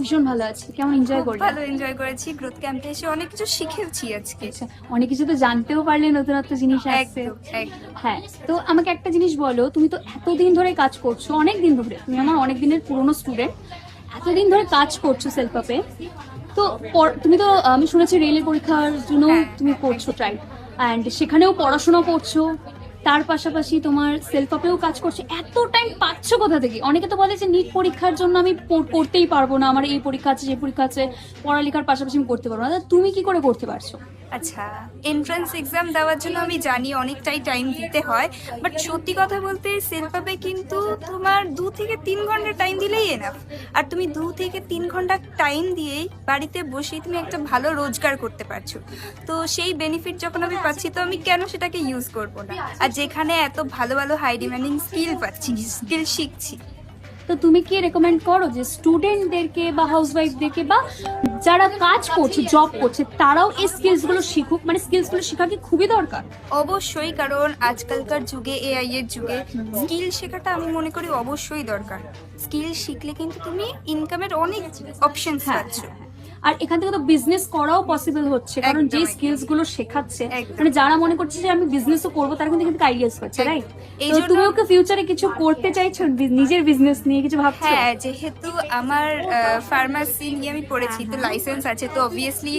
ভীষণ ভালো আছি। কেমন এনজয় করলে? ভালো এনজয় করেছি, গ্রোথ ক্যাম্পে এসে অনেক কিছু শিখেছি আজকে। আচ্ছা, অনেক কিছু তো জানতেও পারলে, নতুনত্ব জিনিস আসছে। একদম একদম। হ্যাঁ, তো আমাকে একটা জিনিস বলো, তুমি তো এতদিন ধরে কাজ করছো, অনেক দিন ধরে, তুমি আমার অনেক দিনের পুরনো স্টুডেন্ট, এতদিন ধরে কাজ করছো সেলফ আপে। তো তুমি তো আমি শুনেছি রেলের পরীক্ষার জন্য হ্যাঁ, তুমি করছো ট্রাই, অ্যান্ড সেখানেও পড়াশোনা করছো, তার পাশাপাশি তোমার সেলফ আপেও কাজ করছো, এত টাইম পাচ্ছ কোথা থেকে? অনেকে তো বলে যে নিট পরীক্ষার জন্য আমি করতেই পারবো না, আমার এই পরীক্ষা আছে সেই পরীক্ষা আছে, পড়ালেখার পাশাপাশি আমি করতে পারবো না। তা তুমি কি করে করতে পারছো? আচ্ছা, এন্ট্রান্স এক্সাম দেওয়ার জন্য আমি জানি অনেকটাই টাইম দিতে হয়, বাট সত্যি কথা বলতে সেলফ আপে কিন্তু তোমার 2 থেকে 3 ঘন্টা টাইম দিলেই এনাফ। আর তুমি 2 থেকে 3 ঘন্টা টাইম দিয়েই বাড়িতে বসেই তুমি একটা ভালো রোজগার করতে পারছো। তো সেই বেনিফিট যখন আমি পাচ্ছি, তো আমি কেন সেটাকে ইউজ করবো না? আর যেখানে এত ভালো ভালো হাই ডিমান্ডিং স্কিল পাচ্ছি, স্কিল শিখছি। তো তুমি কি রেকমেন্ড করো যে স্টুডেন্টদেরকে বা হাউসওয়াইফদেরকে বা যারা কাজ করছে, জব করছে, তারাও এই স্কিলস গুলো শিখুক? মানে স্কিলস গুলো শেখা কি খুবই দরকার? অবশ্যই, কারণ আজকালকার যুগে, এআই এর যুগে স্কিল শেখাটা আমি মনে করি অবশ্যই দরকার। স্কিল শিখলে কিন্তু তুমি ইনকামের অনেক অপশনস হ্যাঁ, পাচ্ছ। হ্যাঁ, হ্যাঁ। আর এখান থেকে তো বিজনেস করাও পসিবল হচ্ছে, কারণ একদম, যে একদম। স্কিলস গুলো শেখাচ্ছে, একদম। মানে যারা মনে করছে যে আমি বিজনেসও করবো, তারা কিন্তু কিন্তু আইডিয়াস পাচ্ছে, একদম। রাইট? এই তো জন্য তুমি ওকে ফিউচারে কিছু করতে চাইছো, নিজের বিজনেস নিয়ে কিছু ভাবছো? হ্যাঁ, যেহেতু আমার ফার্মাসি নিয়ে আমি পড়েছি, তো লাইসেন্স আছে, তো অবভিয়াসলি